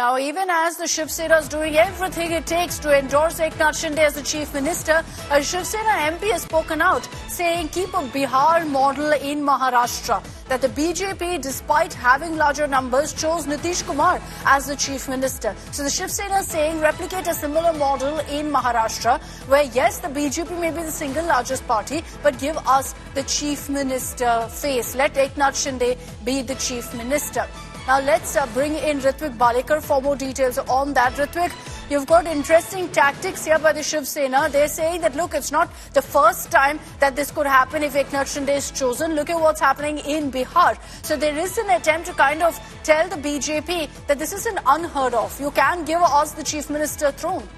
Now, even as the Shiv Sena is doing everything it takes to endorse Eknath Shinde as the Chief Minister, a Shiv Sena MP has spoken out saying keep a Bihar model in Maharashtra. That the BJP, despite having larger numbers, chose Nitish Kumar as the Chief Minister. So the Shiv Sena is saying replicate a similar model in Maharashtra where, yes, the BJP may be the single largest party, but give us the Chief Minister face. Let Eknath Shinde be the Chief Minister. Now let's bring in Ritwik Balekar for more details on that. Ritwik, you've got interesting tactics here by the Shiv Sena. They're saying that, look, it's not the first time that this could happen if Eknath Shinde is chosen. Look at what's happening in Bihar. So there is an attempt to kind of tell the BJP that this isn't unheard of. You can give us the Chief Minister throne.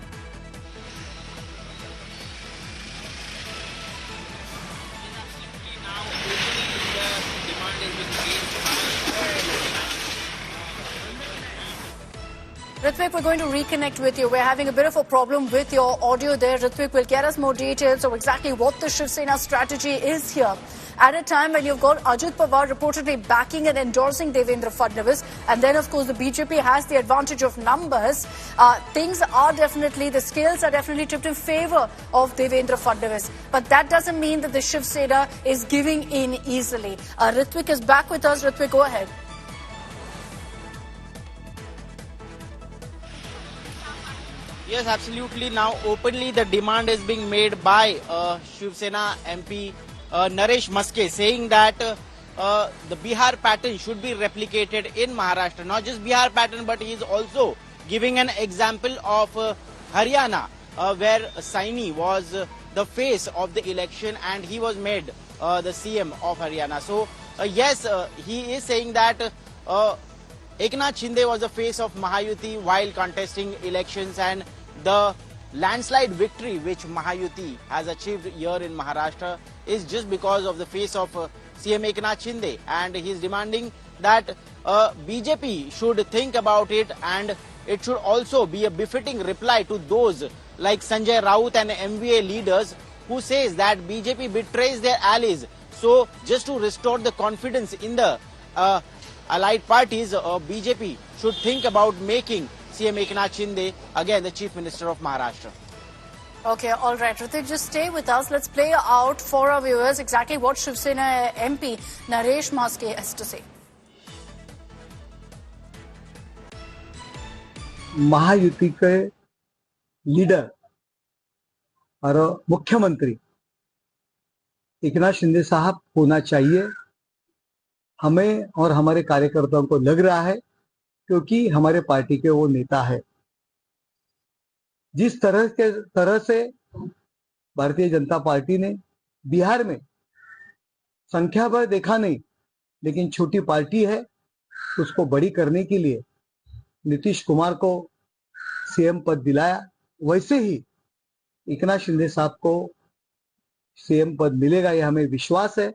Ritwik, we're going to reconnect with you. We're having a bit of a problem with your audio there. Ritwik will get us more details of exactly what the Shiv Sena strategy is here. At a time when you've got Ajit Pawar reportedly backing and endorsing Devendra Fadnavis, and then, of course, the BJP has the advantage of numbers, things are definitely, the scales are definitely tipped in favor of Devendra Fadnavis. But that doesn't mean that the Shiv Sena is giving in easily. Ritwik is back with us. Ritwik, go ahead. Yes, absolutely. Now, openly, the demand is being made by Shiv Sena MP Naresh Maske, saying that the Bihar pattern should be replicated in Maharashtra. Not just Bihar pattern, but he is also giving an example of Haryana, where Saini was the face of the election and he was made the CM of Haryana. So, yes, he is saying that Eknath Shinde was the face of Mahayuti while contesting elections, and the landslide victory which Mahayuti has achieved here in Maharashtra is just because of the face of CM Eknath Shinde, and he is demanding that BJP should think about it, and it should also be a befitting reply to those like Sanjay Raut and MVA leaders who says that BJP betrays their allies. So just to restore the confidence in the allied parties, BJP should think about making CM Eknath Shinde again the Chief Minister of Maharashtra. Okay, all right. Ritwik, just stay with us. Let's play out for our viewers exactly what Shiv Sena MP Naresh Maske has to say. Mahayuti के leader और मुख्यमंत्री एकनाथ शिंदे साहब होना चाहिए। हमें और हमारे कार्यकर्ताओं को लग रहा है क्योंकि हमारे पार्टी के वो नेता है। जिस तरह से भारतीय जनता पार्टी ने बिहार में संख्या भर देखा नहीं, लेकिन छोटी पार्टी है, उसको बड़ी करने के लिए नीतीश कुमार को सीएम पद दिलाया, वैसे ही एकनाथ शिंदे साहब को सीएम पद मिलेगा, यह हमें विश्वास है।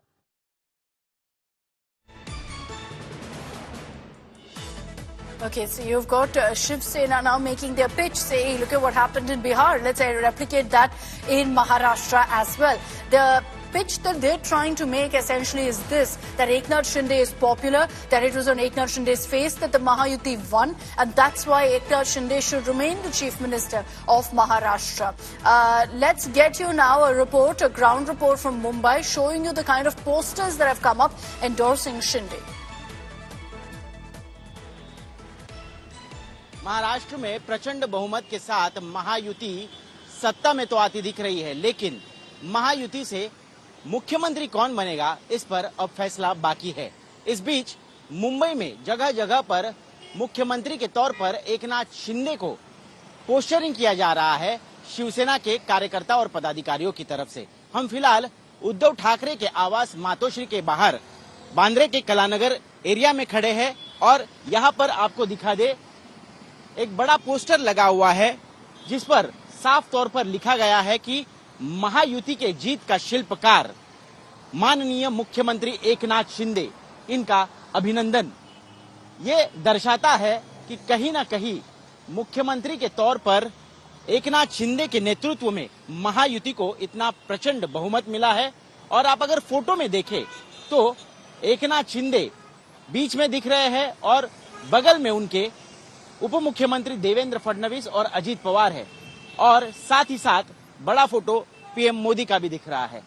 Okay, so you've got Shiv Sena now making their pitch, saying, look at what happened in Bihar. Let's replicate that in Maharashtra as well. The pitch that they're trying to make essentially is this, that Eknath Shinde is popular, that it was on Eknath Shinde's face that the Mahayuti won, and that's why Eknath Shinde should remain the Chief Minister of Maharashtra. Let's get you now a ground report from Mumbai, showing you the kind of posters that have come up endorsing Shinde. Maharashtra में प्रचंड बहुमत के साथ महायुति सत्ता में तो आती दिख रही है, लेकिन महायुति से मुख्यमंत्री कौन बनेगा इस पर अब फैसला बाकी है। इस बीच मुंबई में जगह जगह पर मुख्यमंत्री के तौर पर एकनाथ शिंदे को पोस्टरिंग किया जा रहा है शिवसेना के कार्यकर्ता और पदाधिकारियों की तरफ से। हम फिलहाल उद्धव ठाकरे के आवास मातोश्री के बाहर बांद्रे के कलानगर एरिया में खड़े हैं और यहाँ पर आपको दिखा दे एक बड़ा पोस्टर लगा हुआ है जिस पर साफ तौर पर लिखा गया है कि महायुति के जीत का शिल्पकार माननीय मुख्यमंत्री एकनाथ शिंदे, इनका अभिनंदन। ये दर्शाता है कि कहीं ना कहीं मुख्यमंत्री के तौर पर एकनाथ शिंदे के नेतृत्व में महायुति को इतना प्रचंड बहुमत मिला है। और आप अगर फोटो में देखें तो एकनाथ शिंदे बीच में दिख रहे हैं और बगल में उनके उप मुख्यमंत्री देवेंद्र फडणवीस और अजीत पवार है और साथ ही साथ बड़ा फोटो पीएम मोदी का भी दिख रहा है।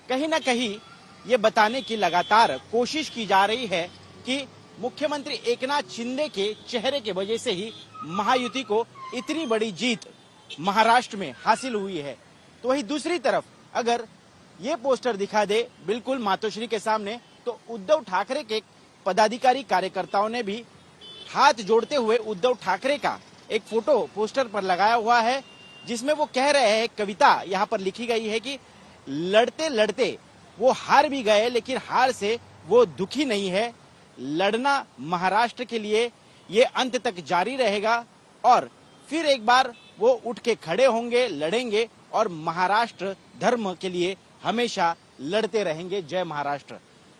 कहीं ना कहीं ये बताने की लगातार कोशिश की जा रही है कि मुख्यमंत्री एकनाथ शिंदे के चेहरे के वजह से ही महायुति को इतनी बड़ी जीत महाराष्ट्र में हासिल हुई है। तो वही दूसरी तरफ अगर ये पोस्टर दिखा दे बिल्कुल मातोश्री के सामने, तो उद्धव ठाकरे के पदाधिकारी कार्यकर्ताओं ने भी हाथ जोड़ते हुए उद्धव ठाकरे का एक फोटो पोस्टर पर लगाया हुआ है, जिसमें वो कह रहे हैं, कविता यहाँ पर लिखी गई है कि लड़ते लड़ते वो हार भी गए लेकिन हार से वो दुखी नहीं है। लड़ना महाराष्ट्र के लिए ये अंत तक जारी रहेगा और फिर एक बार वो उठ के खड़े होंगे, लड़ेंगे और महाराष्ट्र धर्म के लिए हमेशा लड़ते रहेंगे। जय महाराष्ट्र।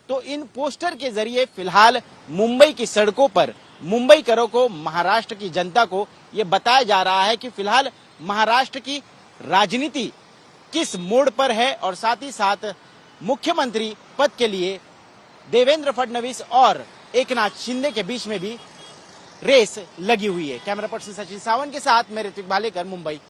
तो इन पोस्टर के जरिए फिलहाल मुंबई की सड़कों पर मुंबईकरों को, महाराष्ट्र की जनता को ये बताया जा रहा है कि फिलहाल महाराष्ट्र की राजनीति किस मोड़ पर है और साथ ही साथ मुख्यमंत्री पद के लिए देवेंद्र फडणवीस और एकनाथ शिंदे के बीच में भी रेस लगी हुई है। कैमरा पर्सन सचिन सावंत के साथ मैं ऋत्विक भालेकर, मुंबई।